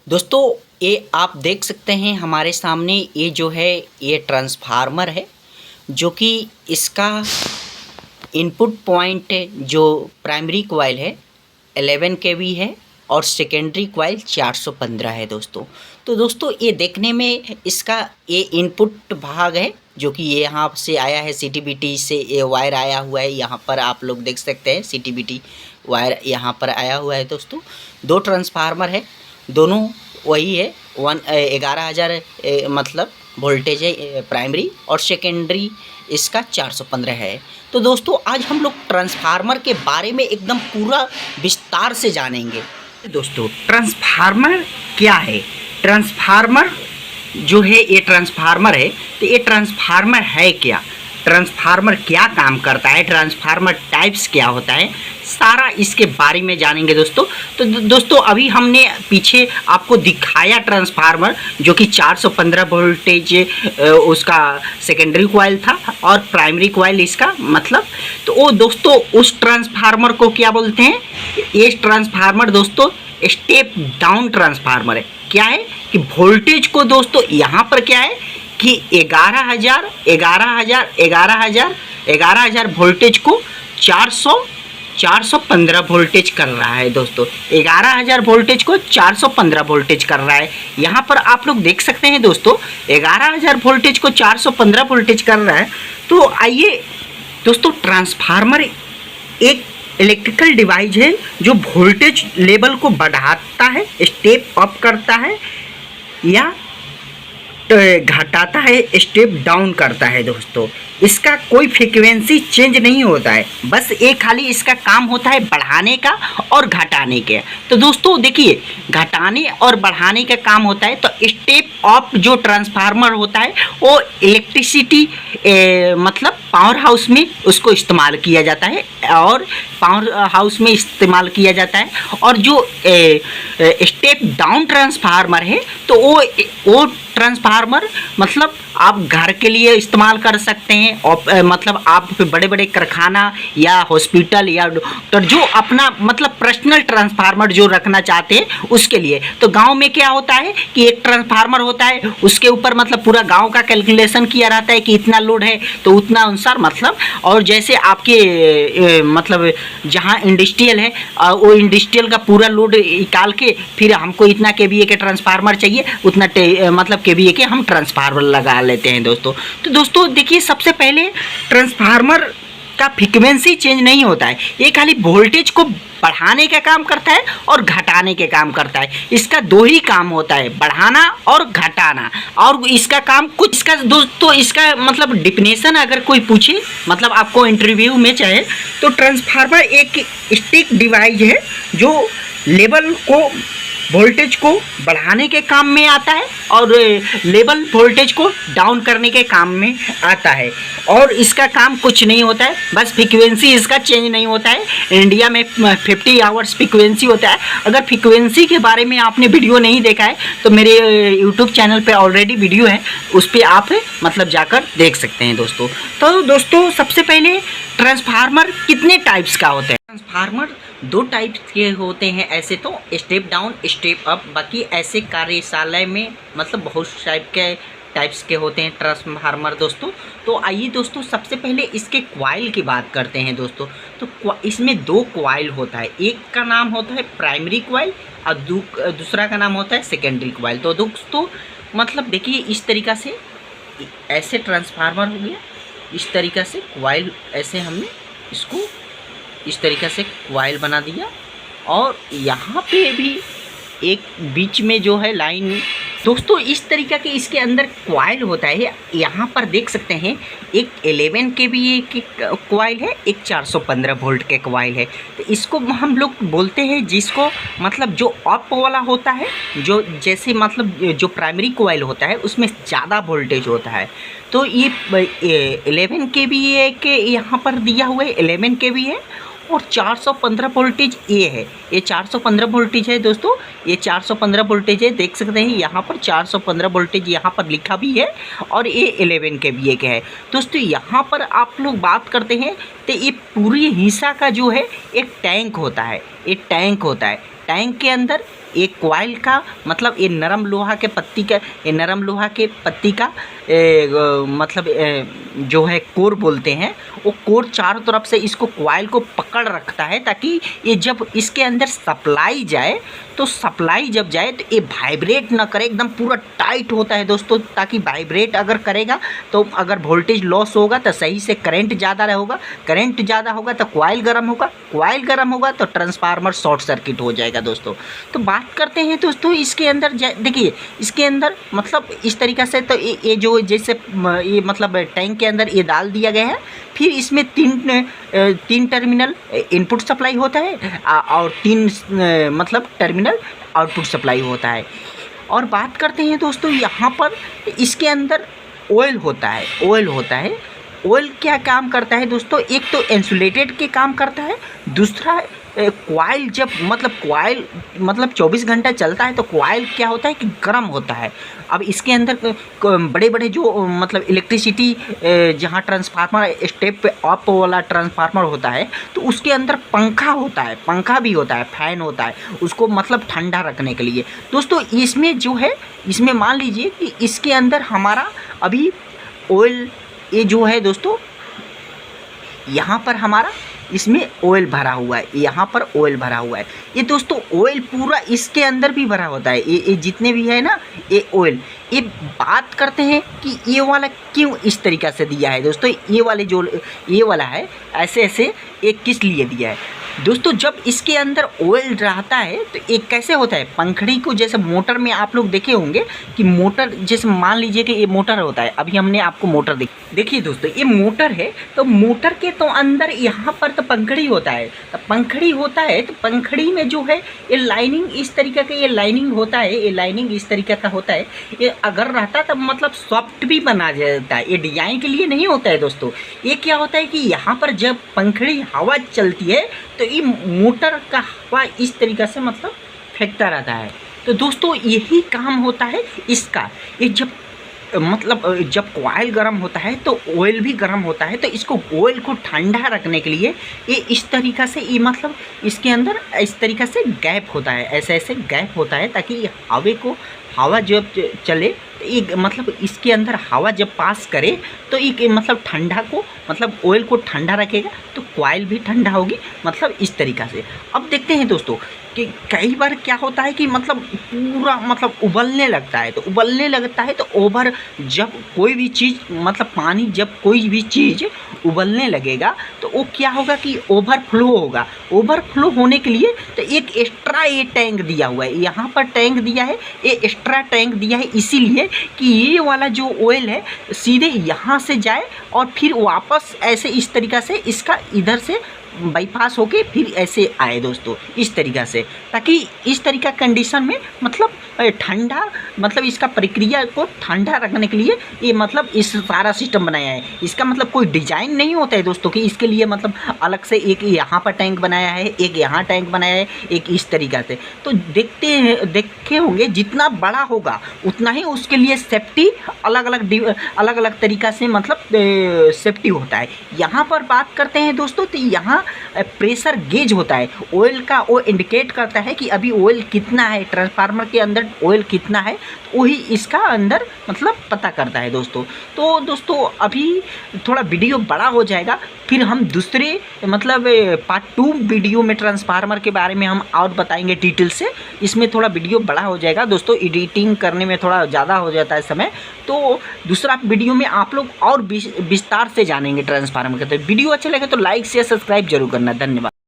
दोस्तों ये आप देख सकते हैं हमारे सामने ये जो है ये ट्रांसफार्मर है जो कि इसका इनपुट पॉइंट जो प्राइमरी कॉइल है 11 केवी है और सेकेंडरी कॉइल 415 है दोस्तों। तो दोस्तों ये देखने में इसका ये इनपुट भाग है जो कि ये यहाँ से आया है, सीटीबीटी से ये वायर आया हुआ है। यहाँ पर आप लोग देख सकते हैं सीटीबीटी वायर यहाँ पर आया हुआ है दोस्तों। दो ट्रांसफार्मर है, दोनों वही है 11,000 मतलब वोल्टेज है प्राइमरी और सेकेंडरी इसका 415 है। तो दोस्तों आज हम लोग ट्रांसफार्मर के बारे में एकदम पूरा विस्तार से जानेंगे। दोस्तों ट्रांसफार्मर क्या है, ट्रांसफार्मर जो है ये ट्रांसफार्मर है, तो ये ट्रांसफार्मर है क्या, ट्रांसफार्मर क्या काम करता है, ट्रांसफार्मर टाइप्स क्या होता है, सारा इसके बारे में जानेंगे दोस्तों। तो दोस्तों अभी हमने पीछे आपको दिखाया ट्रांसफार्मर जो कि 415 वोल्टेज उसका सेकेंडरी कॉइल था और प्राइमरी कॉइल इसका मतलब, तो वो दोस्तों उस ट्रांसफार्मर को क्या बोलते हैं, ये ट्रांसफार्मर दोस्तों स्टेप डाउन ट्रांसफार्मर है। क्या है कि वोल्टेज को दोस्तों यहाँ पर क्या है कि 11,000 वोल्टेज को 415 वोल्टेज कर रहा है दोस्तों। 11,000 वोल्टेज को 415 वोल्टेज कर रहा है। यहाँ पर आप लोग देख सकते हैं दोस्तों 11,000 वोल्टेज को 415 वोल्टेज कर रहा है। तो आइए दोस्तों, ट्रांसफार्मर एक इलेक्ट्रिकल डिवाइस है जो वोल्टेज लेवल को बढ़ाता है, स्टेप अप करता है या घटाता है, स्टेप डाउन करता है दोस्तों। इसका कोई फ्रीक्वेंसी चेंज नहीं होता है, बस एक खाली इसका काम होता है बढ़ाने का और घटाने के। तो दोस्तों देखिए, घटाने और बढ़ाने का काम होता है। तो स्टेप अप जो ट्रांसफार्मर होता है वो इलेक्ट्रिसिटी मतलब पावर हाउस में उसको इस्तेमाल किया जाता है और पावर हाउस में इस्तेमाल किया जाता है। और जो स्टेप डाउन ट्रांसफार्मर है तो वो ट्रांसफार्मर मतलब आप घर के लिए इस्तेमाल कर सकते हैं और मतलब आप बड़े बड़े कारखाना या हॉस्पिटल या डॉक्टर जो अपना मतलब पर्सनल ट्रांसफार्मर जो रखना चाहते हैं उसके लिए। तो गांव में क्या होता है कि एक ट्रांसफार्मर होता है, उसके ऊपर मतलब पूरा गांव का कैलकुलेशन किया रहता है कि इतना लोड है तो उतना अनुसार मतलब, और जैसे आपके मतलब जहां इंडस्ट्रियल है वो इंडस्ट्रियल का पूरा लोड निकाल के फिर हमको इतना केवीए के ट्रांसफार्मर चाहिए, उतना मतलब केवीए के हम ट्रांसफार्मर लगा लेते हैं दोस्तों। तो दोस्तों देखिए, सबसे पहले ट्रांसफार्मर का फ्रीक्वेंसी चेंज नहीं होता है, ये खाली वोल्टेज को बढ़ाने का काम करता है और घटाने के काम करता है। इसका दो ही काम होता है, बढ़ाना और घटाना। और इसका काम कुछ, इसका दोस्तों इसका मतलब डिफिनेशन अगर कोई पूछे मतलब आपको इंटरव्यू में चाहे, तो ट्रांसफार्मर एक स्टिक डिवाइस है जो लेवल को वोल्टेज को बढ़ाने के काम में आता है और लेवल वोल्टेज को डाउन करने के काम में आता है। और इसका काम कुछ नहीं होता है, बस फ्रीक्वेंसी इसका चेंज नहीं होता है। इंडिया में 50 आवर्स फ्रीक्वेंसी होता है। अगर फ्रीक्वेंसी के बारे में आपने वीडियो नहीं देखा है तो मेरे यूट्यूब चैनल पे ऑलरेडी वीडियो है, उस पर आप मतलब जाकर देख सकते हैं दोस्तों। तो दोस्तों सबसे पहले ट्रांसफार्मर कितने टाइप्स का होता है, ट्रांसफार्मर दो टाइप्स के होते हैं ऐसे तो, स्टेप डाउन स्टेप अप। बाकी ऐसे कार्यशाला में मतलब बहुत टाइप्स के होते हैं ट्रांसफार्मर दोस्तों। तो आइए दोस्तों सबसे पहले इसके कॉइल की बात करते हैं दोस्तों। तो इसमें दो कॉइल होता है, एक का नाम होता है प्राइमरी कॉइल और दूसरा का नाम होता है सेकेंडरी कॉइल। तो दोस्तों मतलब देखिए, इस तरीक़ा से ऐसे ट्रांसफार्मर हो गया, इस तरीक़ा से कॉइल ऐसे हमने इसको इस तरीक़े से कॉइल बना दिया और यहाँ पे भी एक बीच में जो है लाइन दोस्तों इस तरीक़े के इसके अंदर कॉइल होता है। यहाँ पर देख सकते हैं एक 11 kVA की कॉइल है, एक 415 वोल्ट के कॉइल है। तो इसको हम लोग बोलते हैं जिसको मतलब जो अप वाला होता है, जो जैसे मतलब जो प्राइमरी कॉइल होता है उसमें ज़्यादा वोल्टेज होता है। तो ये 11 kVA के यहाँ पर दिया हुआ है 11 kVA और 415 वोल्टेज ये है, ये 415 वोल्टेज है दोस्तों, ये 415 वोल्टेज है। देख सकते हैं यहाँ पर 415 वोल्टेज यहाँ पर लिखा भी है और ये 11 kVA का है दोस्तों। यहाँ पर आप लोग बात करते हैं तो ये पूरी हिस्सा का जो है एक टैंक होता है, एक टैंक होता है। टैंक के अंदर एक कॉइल का मतलब ये नरम लोहा के पत्ती का, ये नरम लोहा के पत्ती का मतलब जो है कोर बोलते हैं, वो कोर चारों तरफ से इसको कॉइल को पकड़ रखता है, ताकि ये जब इसके अंदर सप्लाई जाए तो सप्लाई जब जाए तो ये वाइब्रेट ना करे, एकदम पूरा टाइट होता है दोस्तों, ताकि वाइब्रेट अगर करेगा तो अगर वोल्टेज लॉस होगा तो सही से करंट ज़्यादा होगा, करंट ज़्यादा होगा तो कॉइल गर्म होगा, कॉइल गर्म होगा तो ट्रांसफार्मर शॉर्ट सर्किट हो जाएगा दोस्तों। तो बात करते हैं दोस्तों इसके अंदर, देखिए इसके अंदर मतलब इस तरीक़ा से, तो ये जो जैसे ये मतलब टैंक के अंदर ये डाल दिया गया है, फिर इसमें तीन टर्मिनल इनपुट सप्लाई होता है और 3 मतलब टर्मिनल आउटपुट सप्लाई होता है। और बात करते हैं दोस्तों यहाँ पर इसके अंदर ऑयल होता है। ऑयल क्या काम करता है दोस्तों, एक तो इंसुलेटेड के काम करता है, दूसरा कॉइल जब मतलब 24 घंटा चलता है तो कॉइल क्या होता है कि गर्म होता है। अब इसके अंदर बड़े बड़े जो मतलब इलेक्ट्रिसिटी जहाँ ट्रांसफार्मर स्टेप पे अप वाला ट्रांसफार्मर होता है तो उसके अंदर पंखा भी होता है, फैन होता है, उसको मतलब ठंडा रखने के लिए दोस्तों। इसमें जो है, इसमें मान लीजिए कि इसके अंदर हमारा अभी ऑयल ये जो है दोस्तों, यहाँ पर हमारा इसमें ऑयल भरा हुआ है, यहाँ पर ऑयल भरा हुआ है। ये दोस्तों ऑयल पूरा इसके अंदर भी भरा होता है, ये जितने भी है ना ये ऑयल। ये बात करते हैं कि ये वाला क्यों इस तरीक़ा से दिया है दोस्तों, ये वाला है ऐसे ये किस लिए दिया है दोस्तों। जब इसके अंदर ऑयल रहता है तो एक कैसे होता है, पंखड़ी को जैसे मोटर में आप लोग देखे होंगे कि मोटर, जैसे मान लीजिए कि ये मोटर होता है, अभी हमने आपको मोटर देखिए दोस्तों, ये मोटर है तो मोटर के तो अंदर यहाँ पर तो पंखड़ी होता है, तो पंखड़ी होता है तो पंखड़ी में जो है ये लाइनिंग इस तरीके का, ये लाइनिंग होता है, ये लाइनिंग इस तरीके का होता है। ये अगर रहता तो मतलब सॉफ्ट भी बना जाता है, ये डिजाइन के लिए नहीं होता है दोस्तों। ये क्या होता है कि यहाँ पर जब पंखड़ी हवा चलती है तो ये मोटर का हवा इस तरीक़े से मतलब फेंकता रहता है। तो दोस्तों यही काम होता है इसका। ये जब मतलब जब कॉइल गर्म होता है तो ऑयल भी गर्म होता है, तो इसको ऑयल को ठंडा रखने के लिए ये इस तरीक़ा से, ये मतलब इसके अंदर इस तरीक़ा से गैप होता है, ऐसे गैप होता है, ताकि हवा जब चले तो ये मतलब इसके अंदर हवा जब पास करे तो ये मतलब ठंडा को मतलब ऑयल को ठंडा रखेगा, तो कॉइल भी ठंडा होगी, मतलब इस तरीक़ा से। अब देखते हैं दोस्तों कि कई बार क्या होता है कि मतलब पूरा मतलब उबलने लगता है, तो ओवर जब कोई भी चीज़ मतलब पानी, जब कोई भी चीज़ उबलने लगेगा तो वो क्या होगा कि ओवरफ्लो होगा। ओवरफ्लो होने के लिए तो एक एक्स्ट्रा ये टैंक दिया हुआ है, यहाँ पर टैंक दिया है, ये एक्स्ट्रा टैंक दिया है इसीलिए कि ये वाला जो ऑयल है सीधे यहाँ से जाए और फिर वापस ऐसे इस तरीक़ा से इसका इधर से बाईपास होके फिर ऐसे आए दोस्तों, इस तरीक़ा से, ताकि इस तरीक़ा कंडीशन में मतलब ठंडा, मतलब इसका प्रक्रिया को ठंडा रखने के लिए ये मतलब इस सारा सिस्टम बनाया है। इसका मतलब कोई डिजाइन नहीं होता है दोस्तों कि इसके लिए मतलब अलग से एक यहाँ पर टैंक बनाया है, एक यहाँ टैंक बनाया है, एक इस तरीक़ा से। तो देखे होंगे जितना बड़ा होगा उतना ही उसके लिए सेफ्टी अलग अलग तरीक़ा से मतलब सेफ्टी होता है। यहाँ पर बात करते हैं दोस्तों तो यहाँ प्रेशर गेज होता है ऑयल का, वो इंडिकेट करता है कि अभी ऑयल कितना है, ट्रांसफार्मर के अंदर ऑयल कितना है, तो वही इसका अंदर मतलब पता करता है दोस्तों। तो दोस्तों अभी थोड़ा वीडियो बड़ा हो जाएगा, फिर हम दूसरे मतलब पार्ट 2 वीडियो में ट्रांसफार्मर के बारे में हम और बताएंगे डिटेल से। इसमें थोड़ा वीडियो बड़ा हो जाएगा दोस्तों, एडिटिंग करने में थोड़ा ज़्यादा हो जाता है समय, तो दूसरा वीडियो में आप लोग और विस्तार से जानेंगे ट्रांसफार्मर के। तो वीडियो अच्छा लगे तो लाइक शेयर सब्सक्राइब जरूर करना। धन्यवाद।